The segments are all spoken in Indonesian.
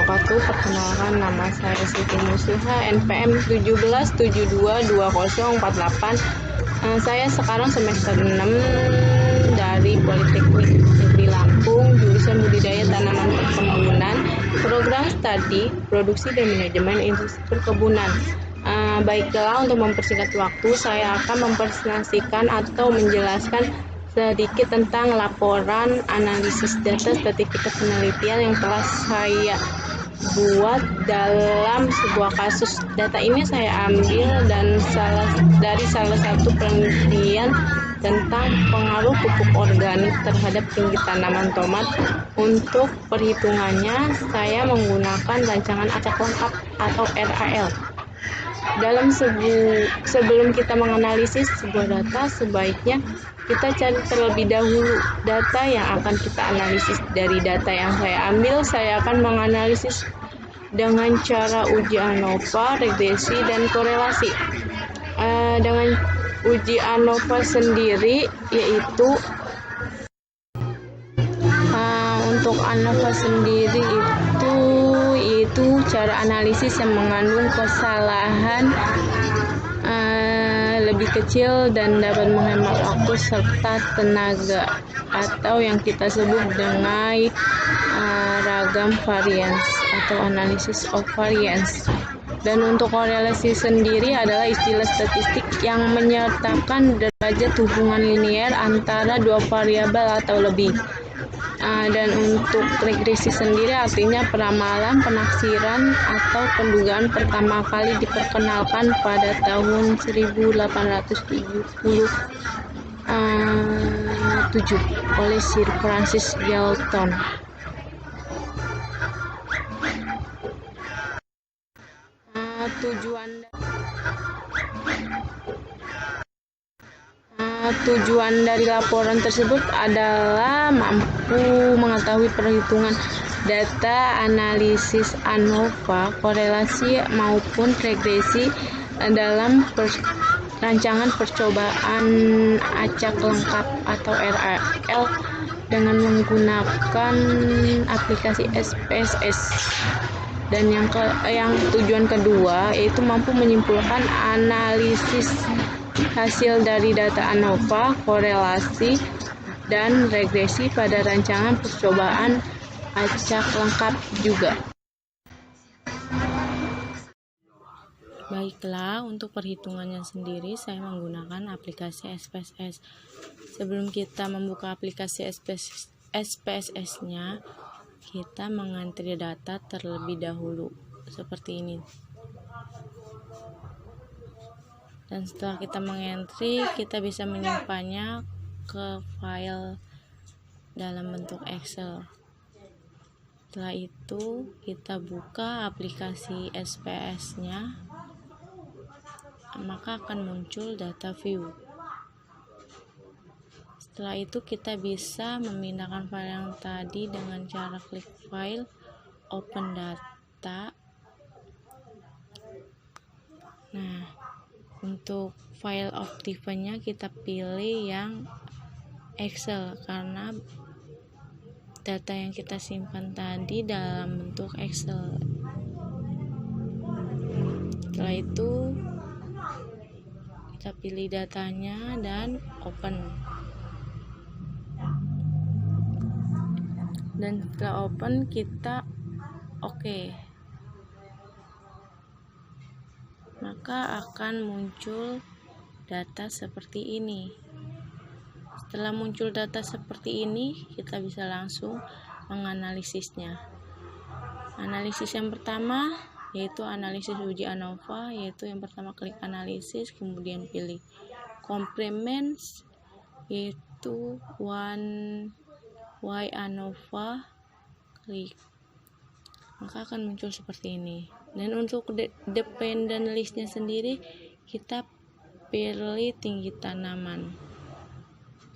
wabarakatuh. Perkenalkan, nama saya Siti Musliha, NPM 17722048. Saya sekarang semester 6 dari Politeknik Negeri Lampung, jurusan Budidaya Tanaman Perkebunan, program studi Produksi dan Manajemen Industri Perkebunan. Baiklah, untuk mempersingkat waktu, saya akan mempresentasikan atau menjelaskan sedikit tentang laporan analisis data sertifikat penelitian yang telah saya buat dalam sebuah kasus. Data ini saya ambil dari salah satu penelitian tentang pengaruh pupuk organik terhadap tinggi tanaman tomat. Untuk perhitungannya, saya menggunakan rancangan acak lengkap atau RAL. Sebelum kita menganalisis sebuah data, sebaiknya kita cari terlebih dahulu data yang akan kita analisis. Dari data yang saya ambil, saya akan menganalisis dengan cara uji ANOVA, regresi, dan korelasi. Dengan uji ANOVA sendiri, yaitu untuk ANOVA sendiri itu cara analisis yang mengandung kesalahan lebih kecil dan dapat menghemat waktu serta tenaga, atau yang kita sebut dengan ragam variance atau analysis of variance. Dan untuk korelasi sendiri adalah istilah statistik yang menyertakan derajat hubungan linear antara dua variabel atau lebih. Dan untuk regresi sendiri artinya peramalan, penaksiran, atau pendugaan pertama kali diperkenalkan pada tahun 1877 oleh Sir Francis Galton. Tujuan dari laporan tersebut adalah mampu mengetahui perhitungan data analisis ANOVA, korelasi maupun regresi dalam rancangan percobaan acak lengkap atau RAL dengan menggunakan aplikasi SPSS. Dan yang tujuan kedua yaitu mampu menyimpulkan analisis hasil dari data ANOVA, korelasi, dan regresi pada rancangan percobaan acak lengkap juga. Baiklah, untuk perhitungannya sendiri saya menggunakan aplikasi SPSS. Sebelum kita membuka aplikasi SPSS-nya, kita mengantri data terlebih dahulu seperti ini. Dan setelah kita mengentry, kita bisa menyimpannya ke file dalam bentuk Excel. Setelah itu kita buka aplikasi SPS-nya, maka akan muncul data view. Setelah itu kita bisa memindahkan file yang tadi dengan cara klik file, open data. Nah, untuk file optifanya kita pilih yang Excel karena data yang kita simpan tadi dalam bentuk Excel. Setelah itu kita pilih datanya dan open. Dan setelah open kita oke. Maka akan muncul data seperti ini. Setelah muncul data seperti ini, kita bisa langsung menganalisisnya. Analisis yang pertama yaitu analisis uji ANOVA, yaitu yang pertama klik analisis, kemudian pilih complements, yaitu 1Y ANOVA, klik, maka akan muncul seperti ini. Dan untuk dependent listnya sendiri kita pilih tinggi tanaman,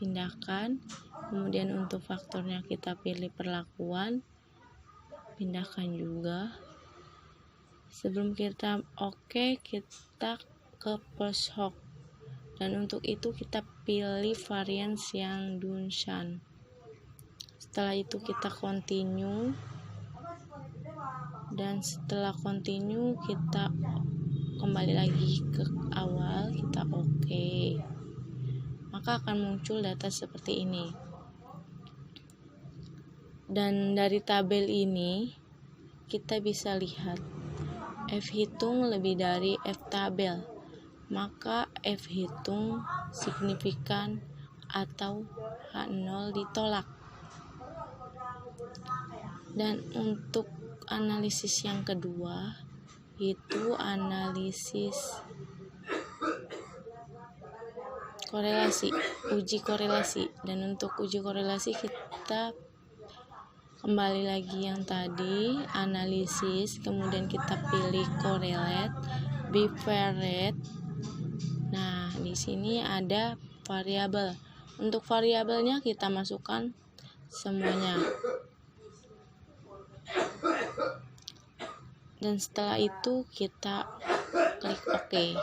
pindahkan. Kemudian untuk faktornya kita pilih perlakuan, pindahkan juga. Sebelum kita oke, kita ke post hoc, dan untuk itu kita pilih variance yang Dunsan. Setelah itu kita continue. Dan setelah continue kita kembali lagi ke awal, kita oke. Maka akan muncul data seperti ini. Dan dari tabel ini kita bisa lihat F hitung lebih dari F tabel, maka F hitung signifikan atau H0 ditolak. Dan untuk analisis yang kedua itu analisis korelasi, uji korelasi. Dan untuk uji korelasi kita kembali lagi yang tadi, analisis, kemudian kita pilih correlate, bivariate. Nah, di sini ada variabel. Untuk variabelnya kita masukkan semuanya. Dan setelah itu kita klik OK.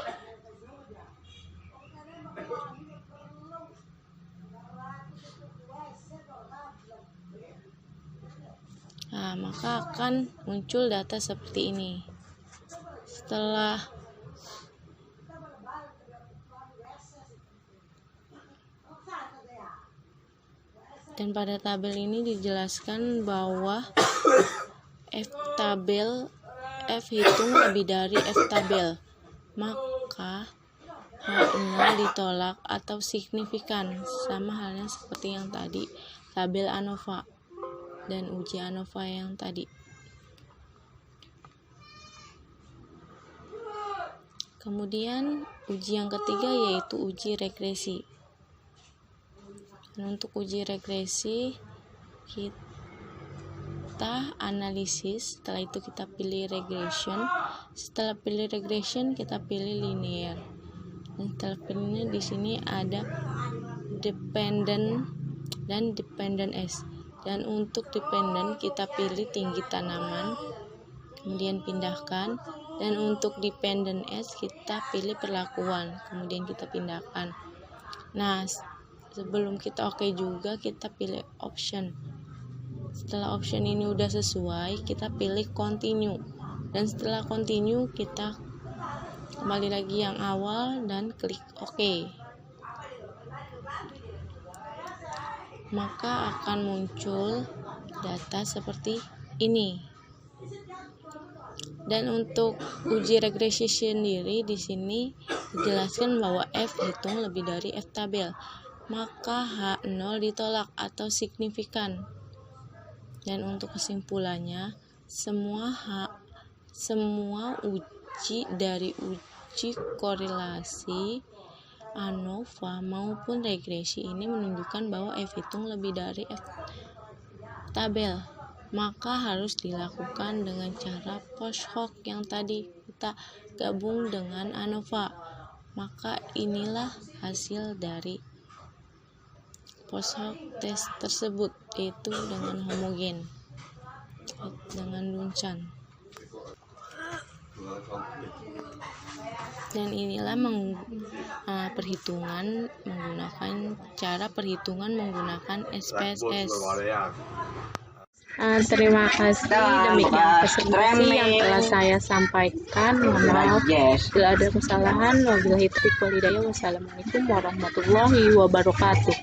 Nah, maka akan muncul data seperti ini. Dan pada tabel ini dijelaskan bahwa F hitung lebih dari F tabel, maka H0 ditolak atau signifikan, sama halnya seperti yang tadi tabel ANOVA dan uji ANOVA yang tadi. Kemudian uji yang ketiga yaitu uji regresi. Dan untuk uji regresi kita analisis, setelah itu kita pilih regression. Setelah pilih regression kita pilih linear. Dan setelah pilihnya di sini ada dependent dan dependent S. Dan untuk dependent kita pilih tinggi tanaman, kemudian pindahkan. Dan untuk dependent S kita pilih perlakuan, kemudian kita pindahkan. Nah, sebelum kita oke juga kita pilih option. Setelah option ini udah sesuai, kita pilih continue. Dan setelah continue kita kembali lagi yang awal dan klik OK. Maka akan muncul data seperti ini. Dan untuk uji regresi sendiri di sini dijelaskan bahwa F hitung lebih dari F tabel, maka H0 ditolak atau signifikan. Dan untuk kesimpulannya, semua uji dari uji korelasi ANOVA maupun regresi ini menunjukkan bahwa F hitung lebih dari F tabel, maka harus dilakukan dengan cara post hoc yang tadi kita gabung dengan ANOVA. Maka inilah hasil dari post hoc test tersebut, yaitu dengan homogen, dengan Duncan. Dan inilah perhitungan menggunakan cara perhitungan menggunakan SPSS. Terima kasih, demikian presentasi yang telah saya sampaikan. Mohon maaf bila ada kesalahan. Wabillahi taufiq wal hidayah. Wassalamualaikum warahmatullahi wabarakatuh.